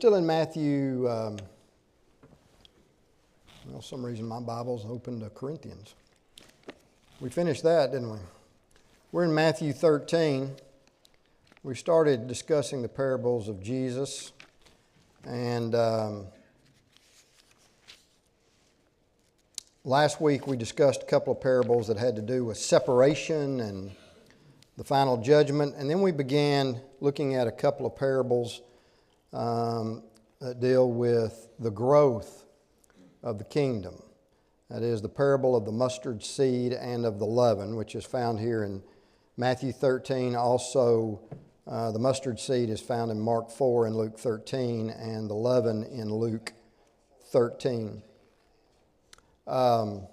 Still in Matthew, some reason my Bible's open to Corinthians. We finished that, didn't we? We're in Matthew 13. We started discussing the parables of Jesus, and last week we discussed a couple of parables that had to do with separation and the final judgment, and then we began looking at a couple of parables that deal with the growth of the kingdom. That is the parable of the mustard seed and of the leaven, which is found here in Matthew 13. Also, the mustard seed is found in Mark 4 and Luke 13, and the leaven in Luke 13. So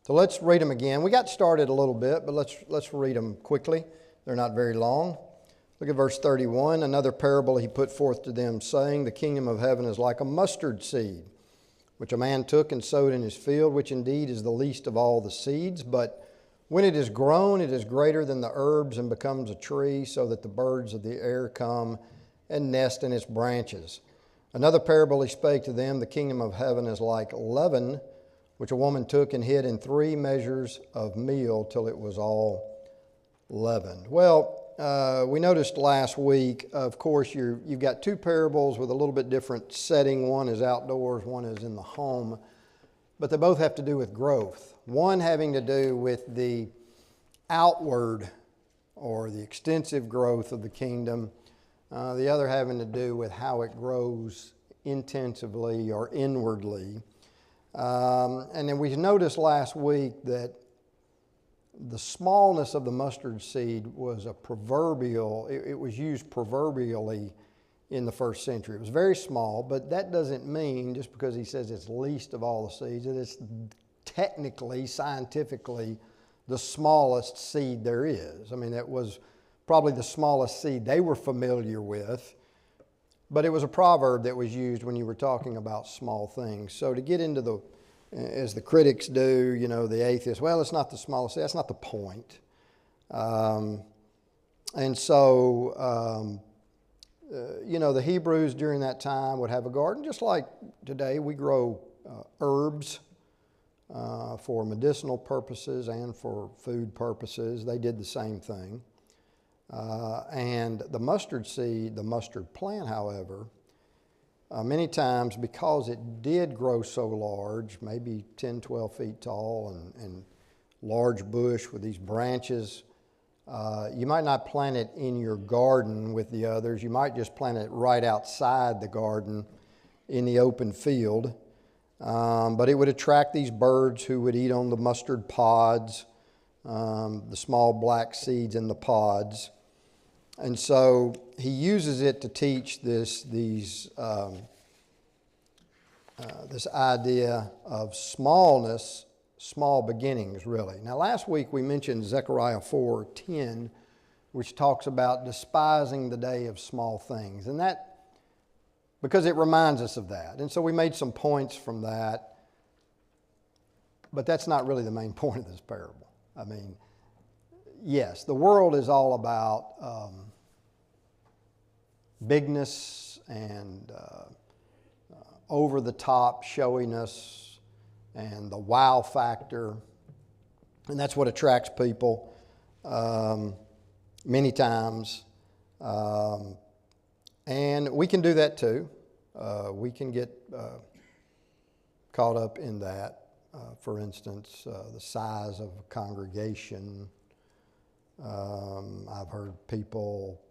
let's read them again. We got started a little bit, but let's read them quickly. They're not very long. Look at verse 31. Another parable he put forth to them, saying, the kingdom of heaven is like a mustard seed, which a man took and sowed in his field, which indeed is the least of all the seeds. But when it is grown, it is greater than the herbs and becomes a tree, so that the birds of the air come and nest in its branches. Another parable he spake to them, the kingdom of heaven is like leaven, which a woman took and hid in 3 measures of meal till it was all leavened. Well, we noticed last week, of course, you've got 2 parables with a little bit different setting. One is outdoors, one is in the home. But they both have to do with growth. One having to do with the outward or the extensive growth of the kingdom. The other having to do with how it grows intensively or inwardly. And then we noticed last week that the smallness of the mustard seed was it was used proverbially in the first century. It was very small, but that doesn't mean, just because he says it's least of all the seeds, that it's technically, scientifically, the smallest seed there is. I mean, that was probably the smallest seed they were familiar with, but it was a proverb that was used when you were talking about small things. So to get into as the critics do, the atheists, well, it's not the smallest. That's not the point. The Hebrews during that time would have a garden, just like today we grow herbs for medicinal purposes and for food purposes. They did the same thing. And the mustard seed, the mustard plant, however, many times, because it did grow so large, maybe 10, 12 feet tall and large bush with these branches, you might not plant it in your garden with the others. You might just plant it right outside the garden in the open field. But it would attract these birds who would eat on the mustard pods, the small black seeds in the pods. And so he uses it to teach this idea of smallness, small beginnings, really. Now, last week we mentioned Zechariah 4:10, which talks about despising the day of small things. And that, because it reminds us of that. And so we made some points from that. But that's not really the main point of this parable. I mean, yes, the world is all about bigness and over-the-top showiness and the wow factor. And that's what attracts people many times. And we can do that too. We can get caught up in that. For instance, the size of a congregation. I've heard people,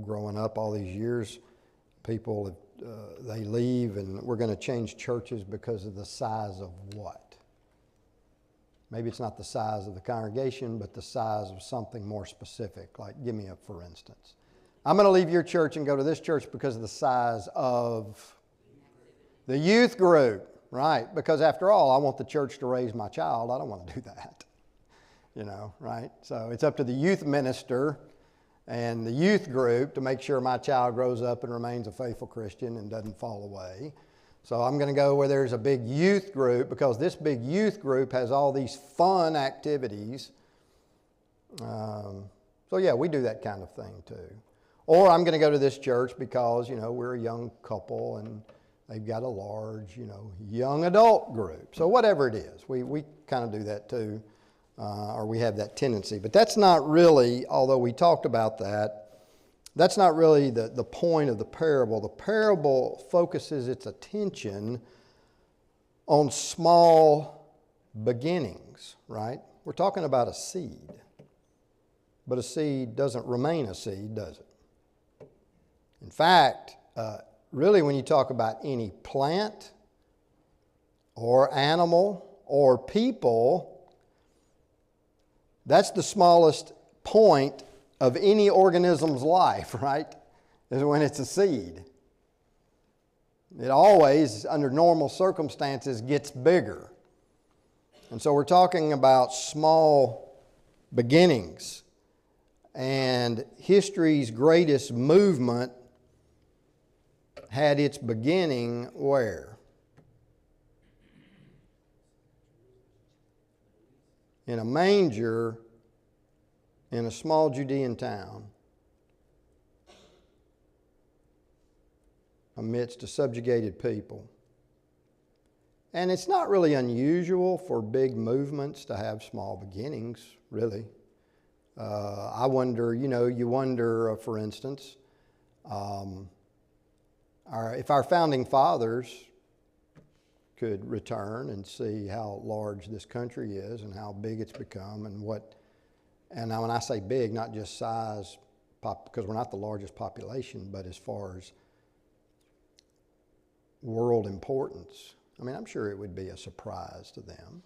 growing up all these years, people, they leave and we're going to change churches because of the size of what? Maybe it's not the size of the congregation, but the size of something more specific. Like, give me a for instance. I'm going to leave your church and go to this church because of the size of the youth group. Right, because after all, I want the church to raise my child. I don't want to do that, right? So it's up to the youth minister and the youth group to make sure my child grows up and remains a faithful Christian and doesn't fall away. So I'm going to go where there's a big youth group, because this big youth group has all these fun activities. So yeah, we do that kind of thing too. Or I'm going to go to this church because, we're a young couple and they've got a large, young adult group. So whatever it is, we kind of do that too, or we have that tendency. But that's not really, although we talked about that, that's not really the point of the parable. The parable focuses its attention on small beginnings, right? We're talking about a seed. But a seed doesn't remain a seed, does it? In fact, really when you talk about any plant or animal or people, that's the smallest point of any organism's life, right? Is when it's a seed. It always, under normal circumstances, gets bigger. And so we're talking about small beginnings. And history's greatest movement had its beginning where? In a manger in a small Judean town amidst a subjugated people. And it's not really unusual for big movements to have small beginnings, really. I wonder, you wonder, for instance, if our founding fathers could return and see how large this country is and how big it's become and now when I say big, not just size, because we're not the largest population, but as far as world importance. I mean, I'm sure it would be a surprise to them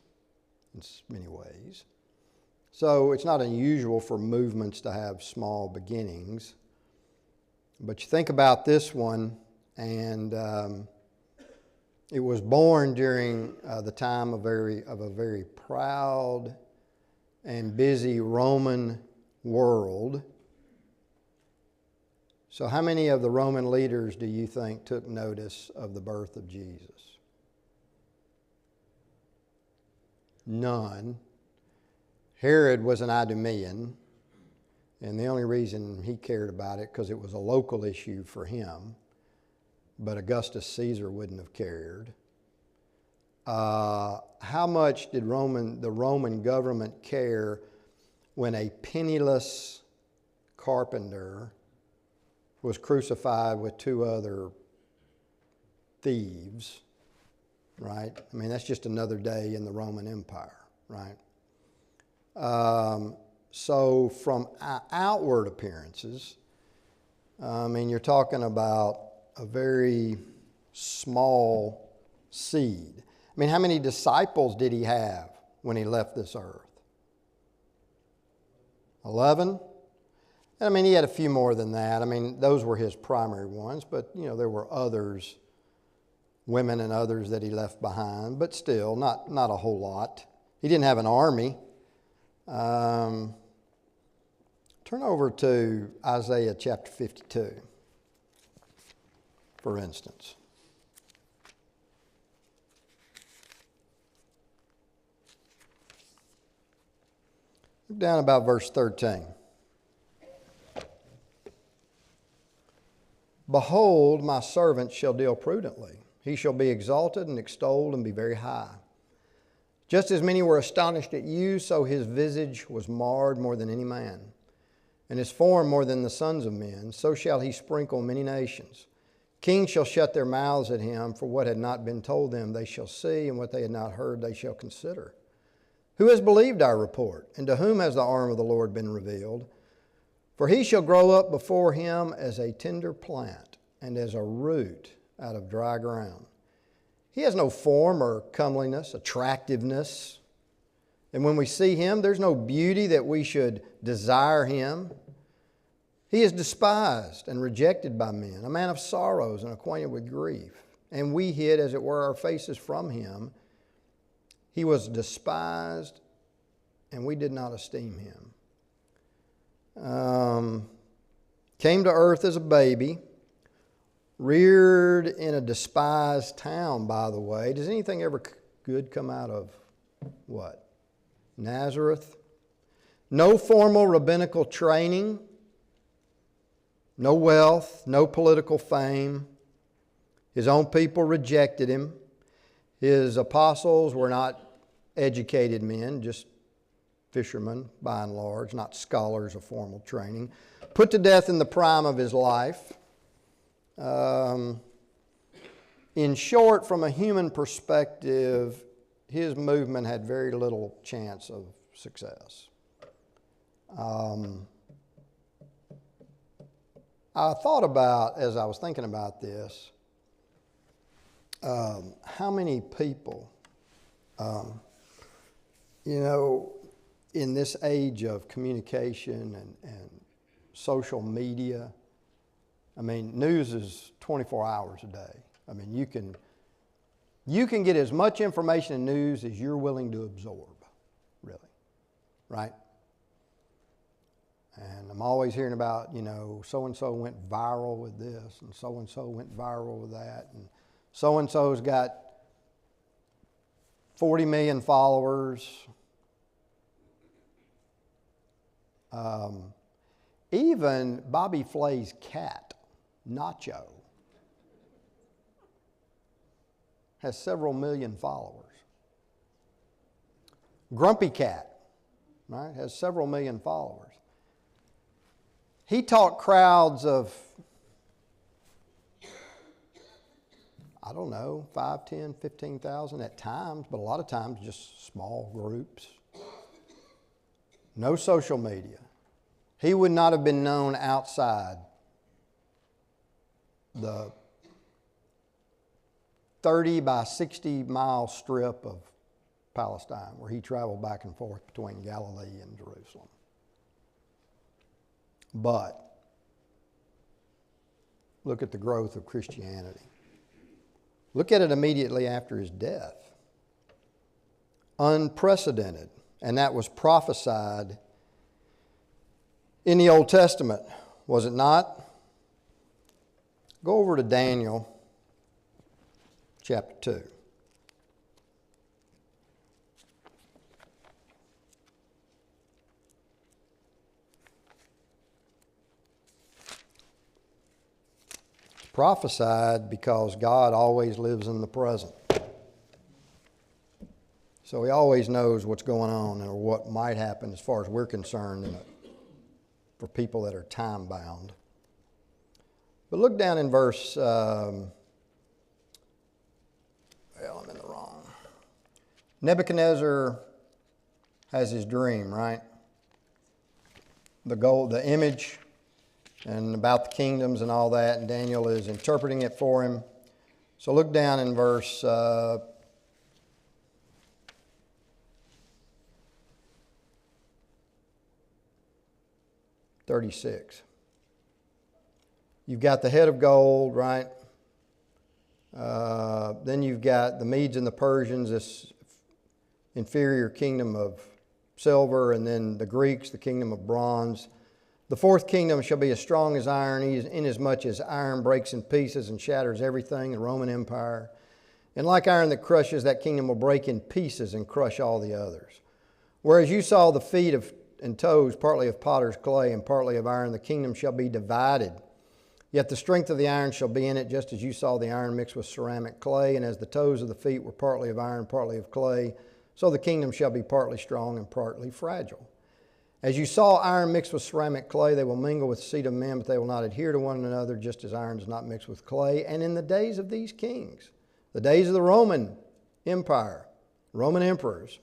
in many ways. So it's not unusual for movements to have small beginnings. But you think about this one, and it was born during the time of a very proud and busy Roman world. So how many of the Roman leaders do you think took notice of the birth of Jesus? None. Herod was an Idumean, and the only reason he cared about it because it was a local issue for him, but Augustus Caesar wouldn't have cared. How much did the Roman government care when a penniless carpenter was crucified with two other thieves, right? I mean, that's just another day in the Roman Empire, right? So from outward appearances, you're talking about a very small seed. I mean, how many disciples did he have when he left this earth? 11? And I mean, he had a few more than that. I mean, those were his primary ones, but, there were others, women and others that he left behind, but still, not a whole lot. He didn't have an army. Turn over to Isaiah chapter 52, for instance. Look down about verse 13. Behold, my servant shall deal prudently. He shall be exalted and extolled and be very high. Just as many were astonished at you, so his visage was marred more than any man, and his form more than the sons of men. So shall he sprinkle many nations. Kings shall shut their mouths at him, for what had not been told them they shall see, and what they had not heard they shall consider. Who has believed our report, and to whom has the arm of the Lord been revealed? For he shall grow up before him as a tender plant, and as a root out of dry ground. He has no form or comeliness, attractiveness. And when we see him, there's no beauty that we should desire him. He is despised and rejected by men, a man of sorrows and acquainted with grief. And we hid, as it were, our faces from him. He was despised, and we did not esteem him. Came to earth as a baby, reared in a despised town, by the way. Does anything ever good come out of what? Nazareth? No formal rabbinical training. no wealth, no political fame. His own people rejected him. His apostles were not educated men, just fishermen by and large, not scholars of formal training. Put to death in the prime of his life. In short, from a human perspective, his movement had very little chance of success. I thought about, as I was thinking about this, how many people, in this age of communication and social media, I mean, news is 24 hours a day. I mean, you can get as much information in news as you're willing to absorb, really, right? And I'm always hearing about, so-and-so went viral with this, and so-and-so went viral with that, and so-and-so's got 40 million followers. Even Bobby Flay's cat, Nacho, has several million followers. Grumpy Cat, right, has several million followers. He taught crowds of, 5, 10, 15,000 at times, but a lot of times just small groups. No social media. He would not have been known outside the 30 by 60 mile strip of Palestine where he traveled back and forth between Galilee and Jerusalem. But look at the growth of Christianity. Look at it immediately after his death. Unprecedented. And that was prophesied in the Old Testament, was it not? Go over to Daniel chapter 2. It's prophesied because God always lives in the present. So he always knows what's going on or what might happen as far as we're concerned for people that are time bound. But look down in verse, I'm in the wrong. Nebuchadnezzar has his dream, right? The image, and about the kingdoms and all that, and Daniel is interpreting it for him. So look down in verse 36. You've got the head of gold, right? Then you've got the Medes and the Persians, this inferior kingdom of silver, and then the Greeks, the kingdom of bronze. The fourth kingdom shall be as strong as iron, inasmuch as iron breaks in pieces and shatters everything, the Roman Empire. And like iron that crushes, that kingdom will break in pieces and crush all the others. Whereas you saw the feet and toes, partly of potter's clay and partly of iron, the kingdom shall be divided. Yet the strength of the iron shall be in it, just as you saw the iron mixed with ceramic clay, and as the toes of the feet were partly of iron, partly of clay, so the kingdom shall be partly strong and partly fragile. As you saw iron mixed with ceramic clay, they will mingle with the seed of men, but they will not adhere to one another, just as iron does not mix with clay. And in the days of these kings, the days of the Roman Empire, Roman emperors,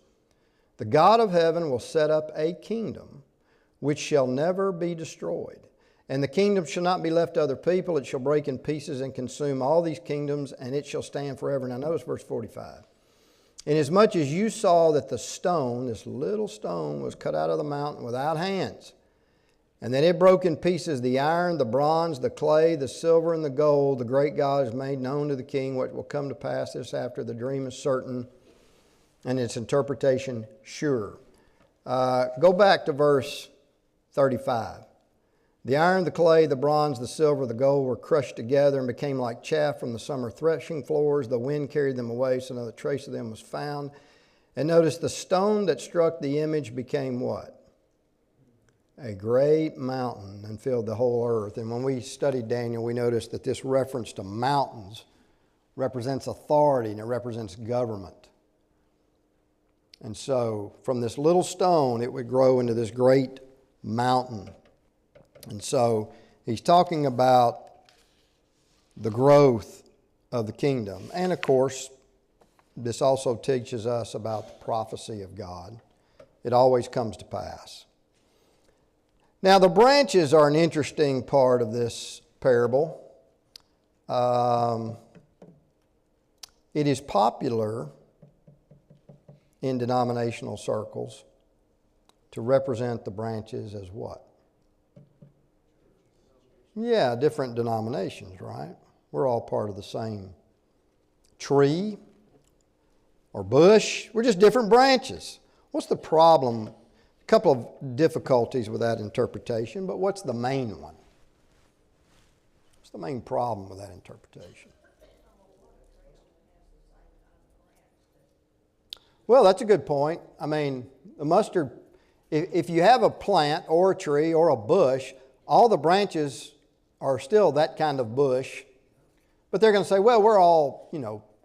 the God of heaven will set up a kingdom which shall never be destroyed. And the kingdom shall not be left to other people. It shall break in pieces and consume all these kingdoms, and it shall stand forever. Now notice verse 45. Inasmuch as you saw that the stone, this little stone, was cut out of the mountain without hands, and that it broke in pieces the iron, the bronze, the clay, the silver, and the gold, the great God has made known to the king what will come to pass this after. The dream is certain, and its interpretation sure. Go back to verse 35. The iron, the clay, the bronze, the silver, the gold were crushed together and became like chaff from the summer threshing floors. The wind carried them away, so no trace of them was found. And notice the stone that struck the image became what? a great mountain and filled the whole earth. And when we studied Daniel, we noticed that this reference to mountains represents authority and it represents government. And so from this little stone, it would grow into this great mountain. And so he's talking about the growth of the kingdom. And of course, this also teaches us about the prophecy of God. It always comes to pass. Now, the branches are an interesting part of this parable. It is popular in denominational circles to represent the branches as what? Yeah, different denominations, right? We're all part of the same tree or bush. We're just different branches. What's the problem? A couple of difficulties with that interpretation, but what's the main one? What's the main problem with that interpretation? Well, that's a good point. I mean, the mustard, if you have a plant or a tree or a bush, all the branches are still that kind of bush. But they're going to say, well, we're all,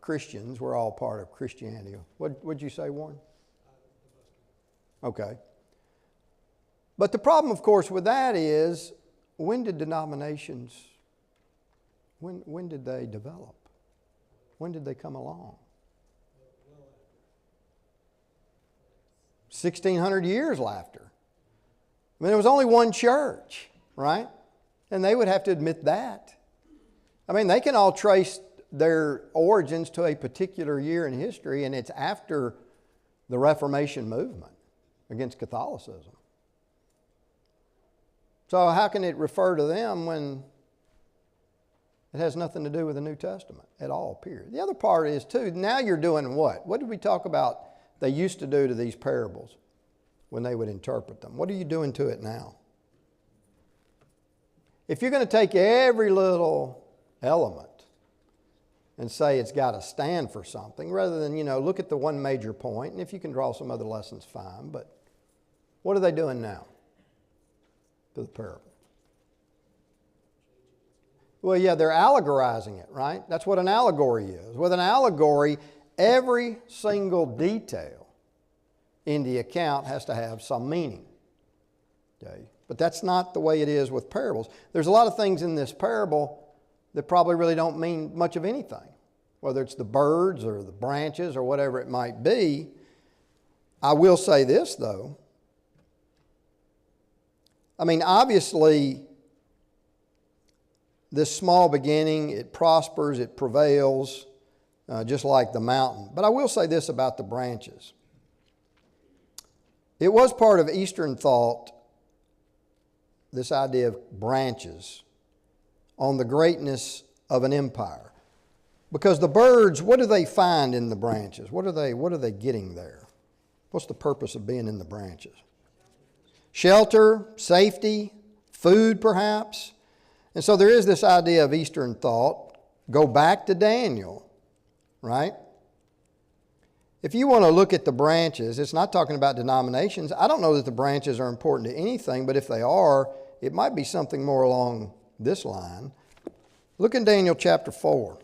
Christians. We're all part of Christianity. What'd you say, Warren? Okay. But the problem, of course, with that is, when did denominations, when did they develop? When did they come along? 1,600 years after. I mean, there was only one church, right? And they would have to admit that. I mean, they can all trace their origins to a particular year in history, and it's after the Reformation movement against Catholicism. So how can it refer to them when it has nothing to do with the New Testament at all, period? The other part is, too, now you're doing what? What did we talk about they used to do to these parables when they would interpret them? What are you doing to it now? If you're going to take every little element and say it's got to stand for something, rather than, look at the one major point, and if you can draw some other lessons, fine, but what are they doing now to the parable? Well, yeah, they're allegorizing it, right? That's what an allegory is. With an allegory, every single detail in the account has to have some meaning. Okay? But that's not the way it is with parables. There's a lot of things in this parable that probably really don't mean much of anything, whether it's the birds or the branches or whatever it might be. I will say this, though. I mean, obviously, this small beginning, it prospers, it prevails, just like the mountain. But I will say this about the branches. It was part of Eastern thought, this idea of branches, on the greatness of an empire. Because the birds, what do they find in the branches? What are they getting there? What's the purpose of being in the branches? Shelter, safety, food perhaps. And so there is this idea of Eastern thought. Go back to Daniel, right? If you want to look at the branches, it's not talking about denominations. I don't know that the branches are important to anything, but if they are, it might be something more along this line. Look in Daniel chapter 4.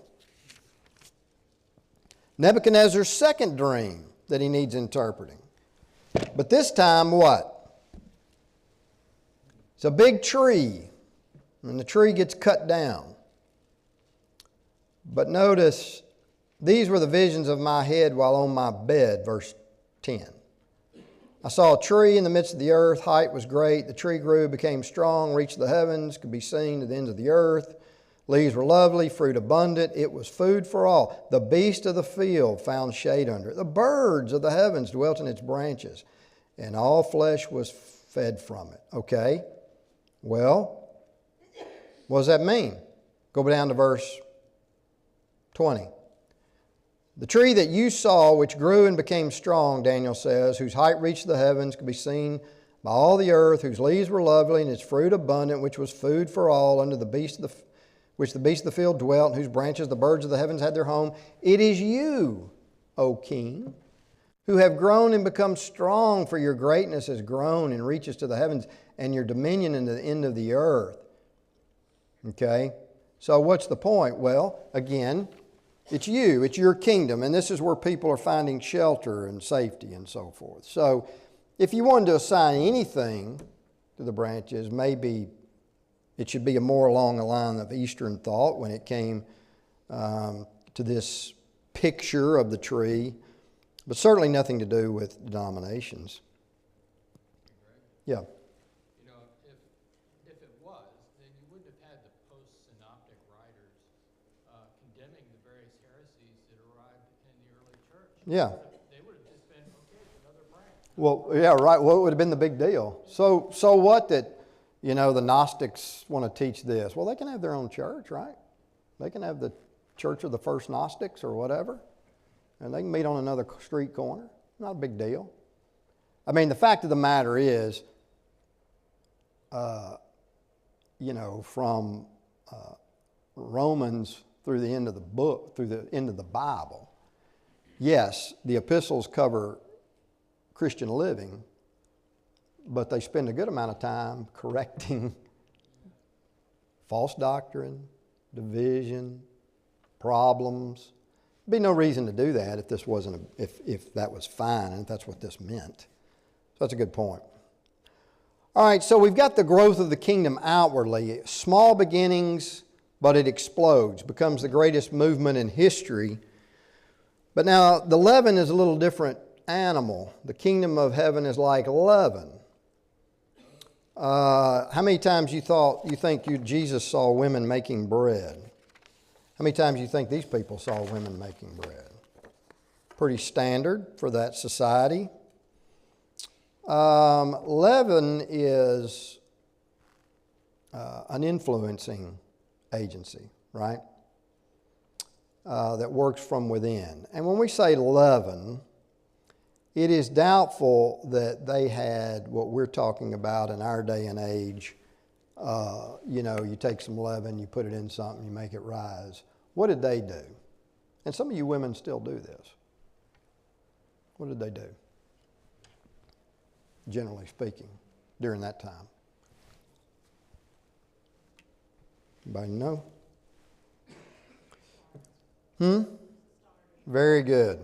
Nebuchadnezzar's second dream that he needs interpreting. But this time what? It's a big tree, and the tree gets cut down. But notice, these were the visions of my head while on my bed, verse 10. I saw a tree in the midst of the earth. Height was great. The tree grew, became strong, reached the heavens, could be seen to the ends of the earth. Leaves were lovely, fruit abundant. It was food for all. The beasts of the field found shade under it. The birds of the heavens dwelt in its branches, and all flesh was fed from it. Okay, well, what does that mean? Go down to verse 20. The tree that you saw, which grew and became strong, Daniel says, whose height reached the heavens, could be seen by all the earth, whose leaves were lovely, and its fruit abundant, which was food for all, under the beasts of which the beasts of the field dwelt, and whose branches the birds of the heavens had their home. It is you, O king, who have grown and become strong, for your greatness has grown and reaches to the heavens, and your dominion into the end of the earth. Okay? So what's the point? Well, again, it's you. It's your kingdom. And this is where people are finding shelter and safety and so forth. So if you wanted to assign anything to the branches, maybe it should be more along the line of Eastern thought when it came to this picture of the tree, but certainly nothing to do with denominations. Yeah. You know, if it was, then you wouldn't have had the post-synoptic writers condemning the various heresies that arrived in the early church. Yeah. They would have just been, okay, it's another branch. Well, yeah, right. What would have been the big deal? So what that, the Gnostics want to teach this? Well, they can have their own church, right? They can have the Church of the First Gnostics or whatever, and they can meet on another street corner. Not a big deal. I mean, the fact of the matter is, from Romans through the end of the book, through the end of the Bible, yes, the epistles cover Christian living, but they spend a good amount of time correcting false doctrine, division, problems. There'd be no reason to do that if this wasn't if that was fine and if that's what this meant. So that's a good point. All right, so we've got the growth of the kingdom outwardly. Small beginnings, but it explodes, becomes the greatest movement in history. But now the leaven is a little different animal. The kingdom of heaven is like leaven. How many times you think Jesus saw women making bread? How many times you think these people saw women making bread? Pretty standard for that society. Leaven is an influencing agency, right? That works from within. And when we say leaven, it is doubtful that they had what we're talking about in our day and age. You take some leaven, you put it in something, you make it rise. What did they do? And some of you women still do this. What did they do? Generally speaking, during that time. Anybody know? Very good.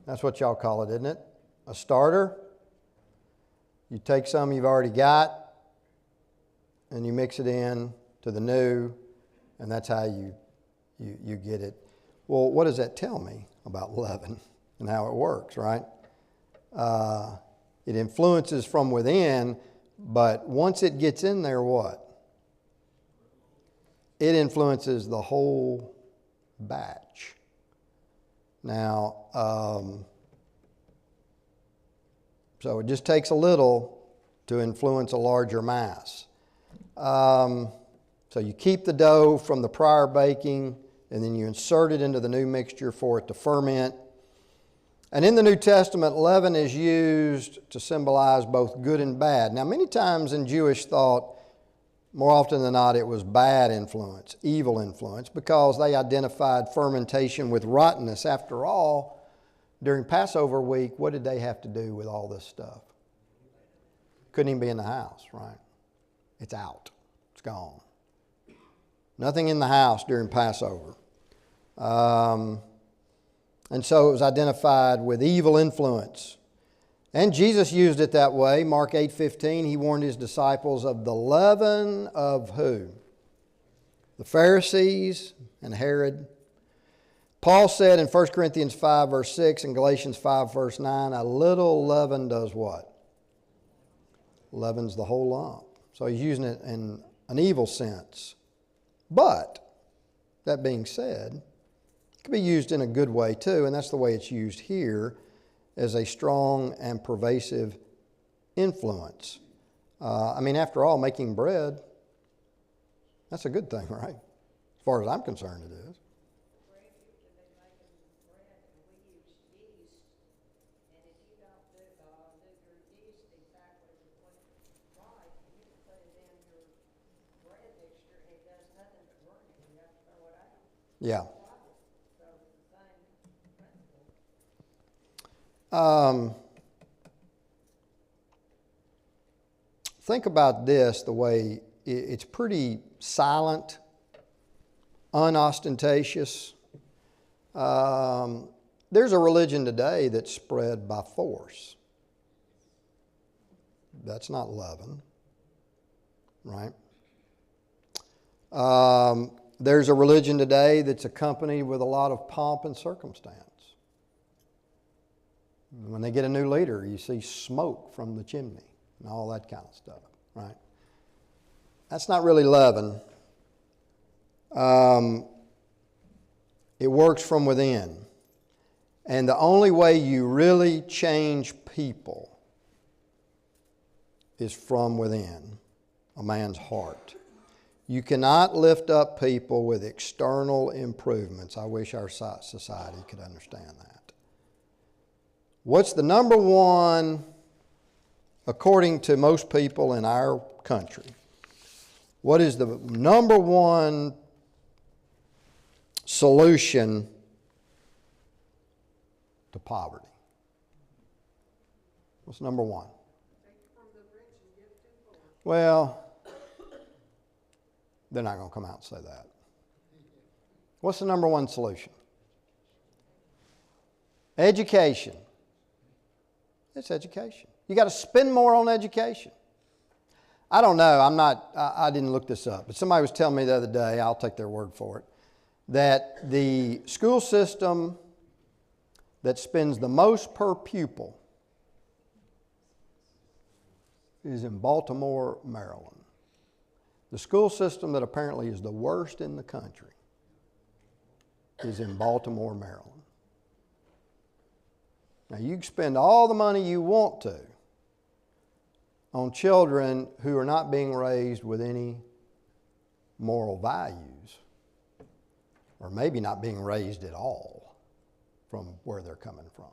That's what y'all call it, isn't it? A starter. You take some you've already got and you mix it in to the new, and that's how you get it. Well, what does that tell me about leaven and how it works, right? It influences from within, but once it gets in there, what? It influences the whole batch. Now, so it just takes a little to influence a larger mass. So you keep the dough from the prior baking, and then you insert it into the new mixture for it to ferment. And in the New Testament, leaven is used to symbolize both good and bad. Now, many times in Jewish thought, more often than not, it was bad influence, evil influence, because they identified fermentation with rottenness. After all, during Passover week, what did they have to do with all this stuff? Couldn't even be in the house, right? It's out. It's gone. Nothing in the house during Passover. And so it was identified with evil influence. And Jesus used it that way. Mark 8:15, he warned his disciples of the leaven of who? The Pharisees and Herod. Paul said in 1 Corinthians 5 verse 6 and Galatians 5 verse 9, a little leaven does what? Leavens the whole lump. So he's using it in an evil sense. But, that being said, it can be used in a good way too, and that's the way it's used here, as a strong and pervasive influence. After all, making bread, that's a good thing, right? As far as I'm concerned, it is. Yeah. Think about this, the way it's pretty silent, unostentatious. There's a religion today that's spread by force. That's not loving, right? There's a religion today that's accompanied with a lot of pomp and circumstance. When they get a new leader, you see smoke from the chimney and all that kind of stuff, right? That's not really loving. It works from within. And the only way you really change people is from within a man's heart. You cannot lift up people with external improvements. I wish our society could understand that. What's the number one, according to most people in our country, what is the number one solution to poverty? What's number one? Well, they're not going to come out and say that. What's the number one solution? Education. It's education. You got to spend more on education. I don't know. I didn't look this up, but somebody was telling me the other day, I'll take their word for it, that the school system that spends the most per pupil is in Baltimore, Maryland. The school system that apparently is the worst in the country is in Baltimore, Maryland. Now, you can spend all the money you want to on children who are not being raised with any moral values, or maybe not being raised at all from where they're coming from.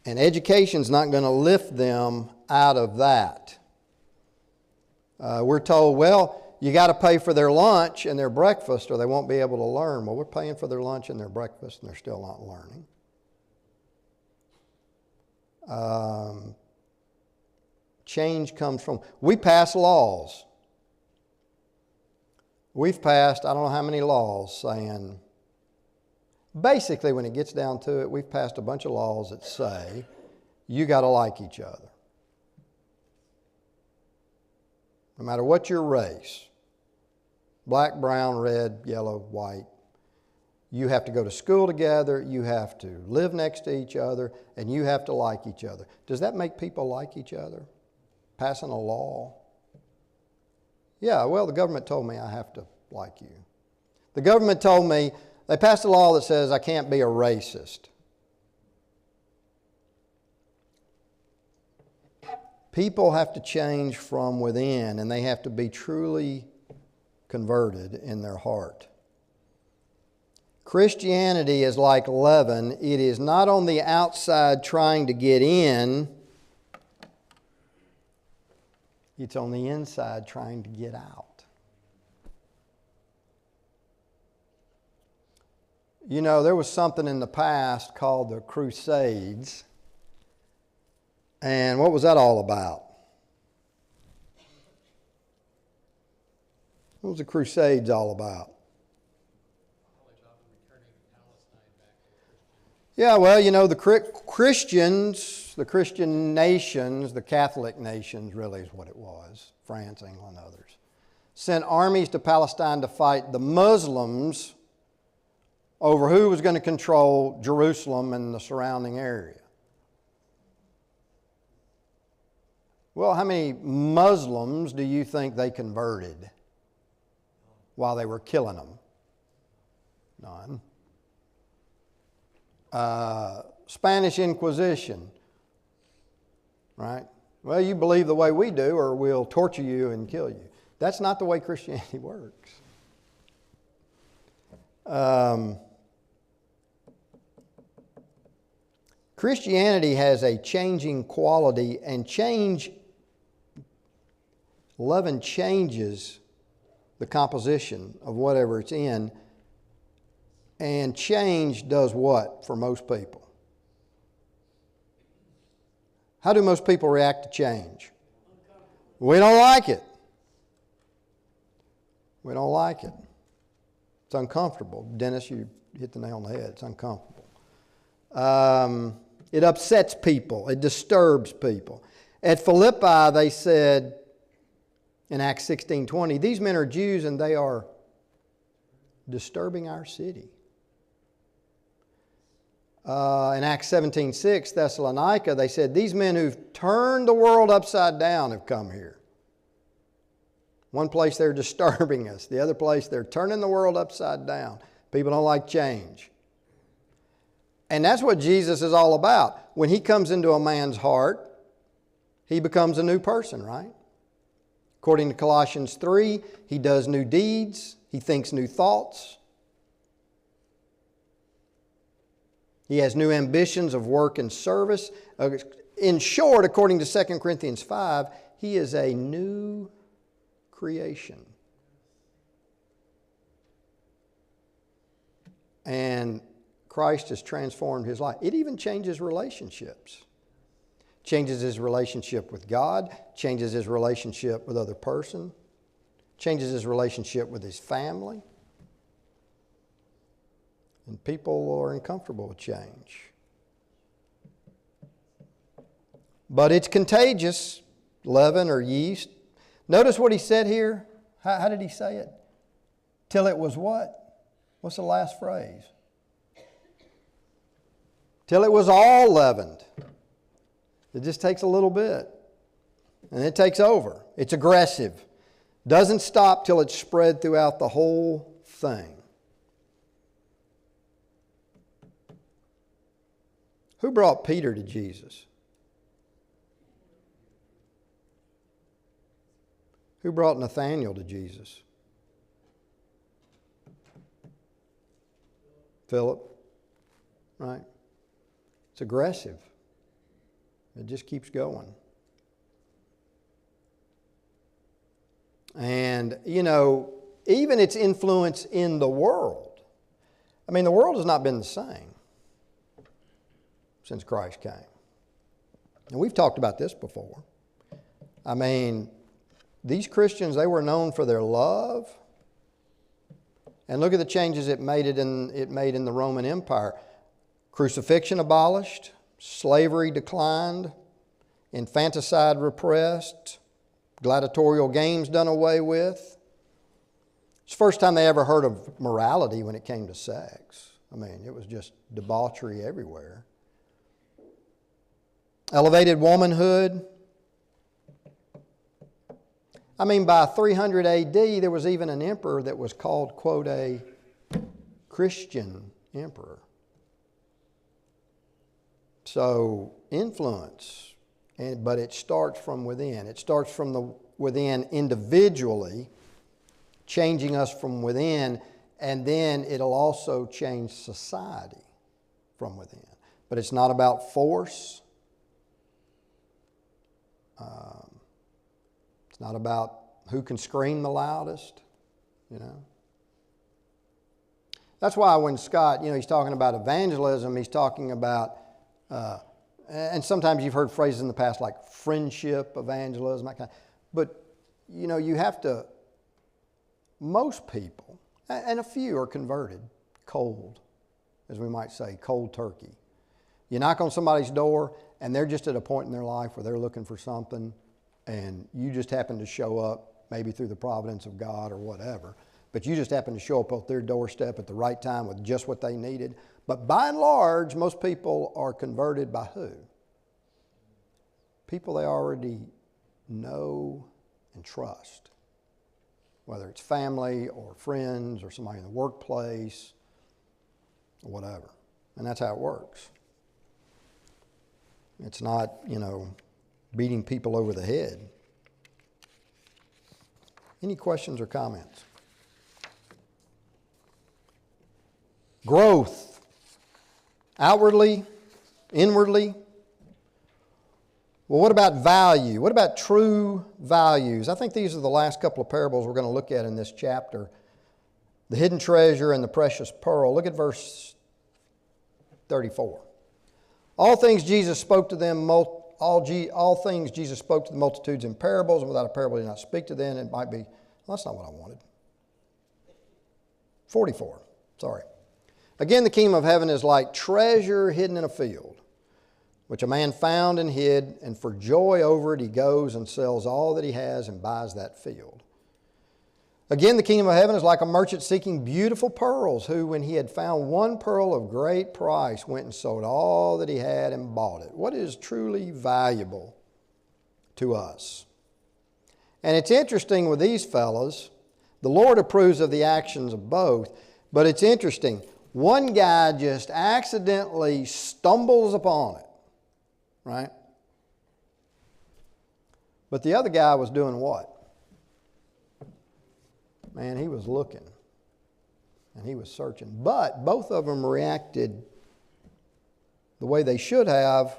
And education's not going to lift them out of that. We're told, well, you got to pay for their lunch and their breakfast or they won't be able to learn. Well, we're paying for their lunch and their breakfast and they're still not learning. Change comes from, we pass laws. We've passed, I don't know how many laws saying, basically when it gets down to it, we've passed a bunch of laws that say, you got to like each other. No matter what your race, black, brown, red, yellow, white, you have to go to school together, you have to live next to each other, and you have to like each other. Does that make people like each other? Passing a law? Yeah, well, the government told me I have to like you. The government told me, they passed a law that says I can't be a racist. People have to change from within, and they have to be truly converted in their heart. Christianity is like leaven. It is not on the outside trying to get in. It's on the inside trying to get out. You know, there was something in the past called the Crusades. And what was that all about? What was the Crusades all about? Yeah, well, you know, the Christians, the Christian nations, the Catholic nations really is what it was, France, England, others, sent armies to Palestine to fight the Muslims over who was going to control Jerusalem and the surrounding area. Well, how many Muslims do you think they converted while they were killing them? None. Spanish Inquisition, right? Well, you believe the way we do or we'll torture you and kill you. That's not the way Christianity works. Christianity has a changing quality, and leaven changes the composition of whatever it's in. And change does what for most people? How do most people react to change? We don't like it. We don't like it. It's uncomfortable. Dennis, you hit the nail on the head. It's uncomfortable. It upsets people. It disturbs people. At Philippi, they said in Acts 16:20, these men are Jews and they are disturbing our city. In Acts 17:6, Thessalonica, they said, these men who've turned the world upside down have come here. One place they're disturbing us. The other place they're turning the world upside down. People don't like change. And that's what Jesus is all about. When He comes into a man's heart, he becomes a new person, right? According to Colossians 3, he does new deeds. He thinks new thoughts. He has new ambitions of work and service. In short, according to 2 Corinthians 5, he is a new creation. And Christ has transformed his life. It even changes relationships. Changes his relationship with God, changes his relationship with other person, changes his relationship with his family. And people are uncomfortable with change. But it's contagious, leaven or yeast. Notice what he said here. How did he say it? Till it was what? What's the last phrase? Till it was all leavened. It just takes a little bit. And it takes over. It's aggressive. Doesn't stop till it's spread throughout the whole thing. Who brought Peter to Jesus? Who brought Nathanael to Jesus? Philip. Right? It's aggressive. It just keeps going. And, even its influence in the world. I mean, the world has not been the same since Christ came. And we've talked about this before. I mean, these Christians, they were known for their love. And look at the changes it made in the Roman Empire. Crucifixion abolished. Slavery declined. Infanticide repressed. Gladiatorial games done away with. It's the first time they ever heard of morality when it came to sex. I mean, it was just debauchery everywhere. Elevated womanhood. I mean, by 300 AD, there was even an emperor that was called, quote, a Christian emperor. So, influence, but it starts from within. It starts from within individually, changing us from within, and then it'll also change society from within. But it's not about force. It's not about who can scream the loudest, That's why when Scott, he's talking about evangelism, he's talking about, and sometimes you've heard phrases in the past like friendship evangelism, that kind of, but, you have to, most people, and a few are converted cold, as we might say, cold turkey. You knock on somebody's door, and they're just at a point in their life where they're looking for something, and you just happen to show up, maybe through the providence of God or whatever, but you just happen to show up at their doorstep at the right time with just what they needed. But by and large, most people are converted by who? People they already know and trust, whether it's family or friends or somebody in the workplace or whatever. And that's how it works. It's not, beating people over the head. Any questions or comments? Growth. Outwardly, inwardly. Well, what about value? What about true values? I think these are the last couple of parables we're going to look at in this chapter. the hidden treasure and the precious pearl. Look at verse 34. All things Jesus spoke to them, all things Jesus spoke to the multitudes in parables, and without a parable he did not speak to them. It might be, well, that's not what I wanted. 44, sorry. Again, the kingdom of heaven is like treasure hidden in a field, which a man found and hid, and for joy over it he goes and sells all that he has and buys that field. Again, the kingdom of heaven is like a merchant seeking beautiful pearls, who, when he had found one pearl of great price, went and sold all that he had and bought it. What is truly valuable to us? And it's interesting with these fellows, the Lord approves of the actions of both, but it's interesting. One guy just accidentally stumbles upon it, right? But the other guy was doing what? Man, he was looking and he was searching. But both of them reacted the way they should have.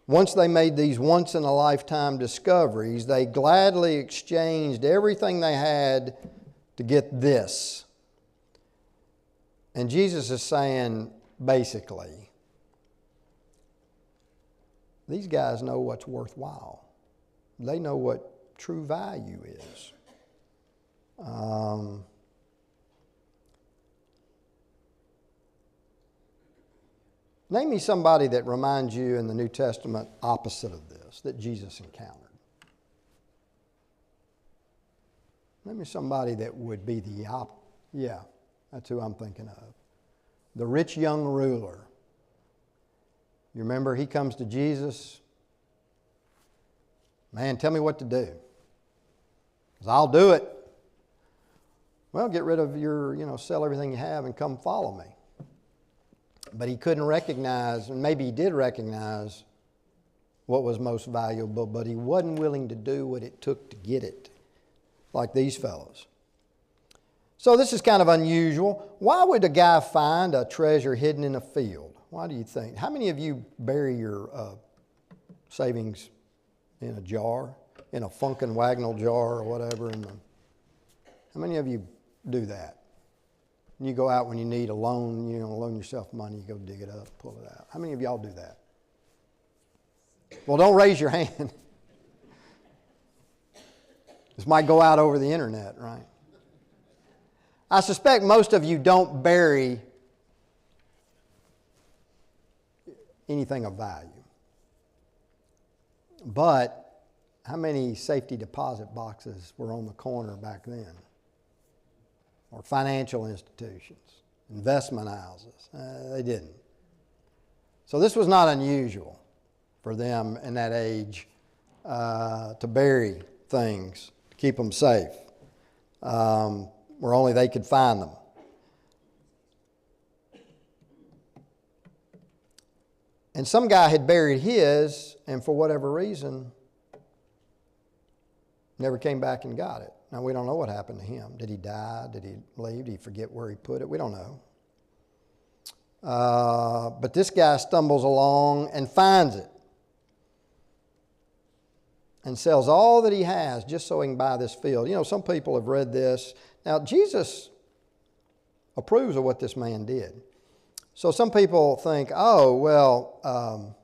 Once they made these once-in-a-lifetime discoveries, they gladly exchanged everything they had to get this. And Jesus is saying, basically, these guys know what's worthwhile. They know what true value is. Name me somebody that reminds you in the New Testament opposite of this, that Jesus encountered. Name me somebody that would be the opposite. Yeah, that's who I'm thinking of. The rich young ruler. You remember he comes to Jesus. Man, tell me what to do. He says, I'll do it. Well, get rid of your, sell everything you have and come follow me. But he couldn't recognize, and maybe he did recognize what was most valuable, but he wasn't willing to do what it took to get it, like these fellows. So this is kind of unusual. Why would a guy find a treasure hidden in a field? Why do you think? How many of you bury your savings in a jar, in a Funkin' Wagnall jar or whatever? How many of you do that? You go out when you need a loan, loan yourself money, you go dig it up, pull it out. How many of y'all do that? Well, don't raise your hand. This might go out over the internet, right? I suspect most of you don't bury anything of value. But how many safety deposit boxes were on the corner back then? Or financial institutions, investment houses. They didn't. So this was not unusual for them in that age to bury things, to keep them safe, where only they could find them. And some guy had buried his, and for whatever reason, never came back and got it. Now, we don't know what happened to him. Did he die? Did he leave? Did he forget where he put it? We don't know. But this guy stumbles along and finds it and sells all that he has just so he can buy this field. Some people have read this. Now, Jesus approves of what this man did. So some people think, oh, well,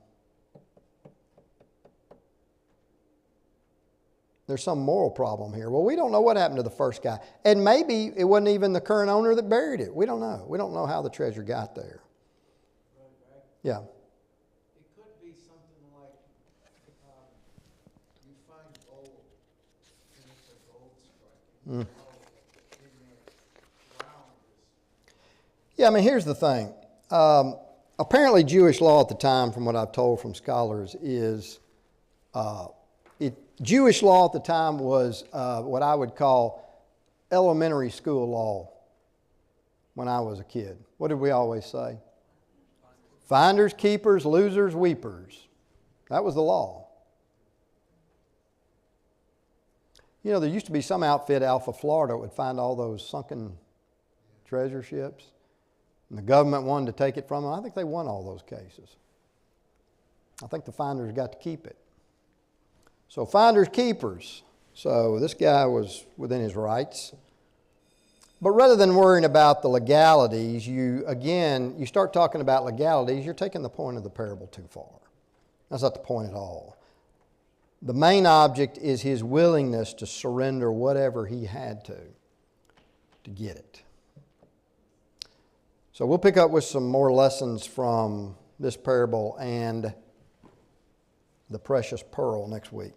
there's some moral problem here. Well, we don't know what happened to the first guy. And maybe it wasn't even the current owner that buried it. We don't know. We don't know how the treasure got there. Right. Yeah. It could be something like you find gold and it's a gold strike. Mm. Yeah, here's the thing. Apparently Jewish law at the time, from what I've told from scholars, is Jewish law at the time was what I would call elementary school law when I was a kid. What did we always say? Finders, keepers, losers, weepers. That was the law. There used to be some outfit, Alpha Florida, that would find all those sunken treasure ships. And the government wanted to take it from them. I think they won all those cases. I think the finders got to keep it. So finders, keepers. So this guy was within his rights. But rather than worrying about the legalities, you start talking about legalities, you're taking the point of the parable too far. That's not the point at all. The main object is his willingness to surrender whatever he had to get it. So we'll pick up with some more lessons from this parable and the precious pearl next week.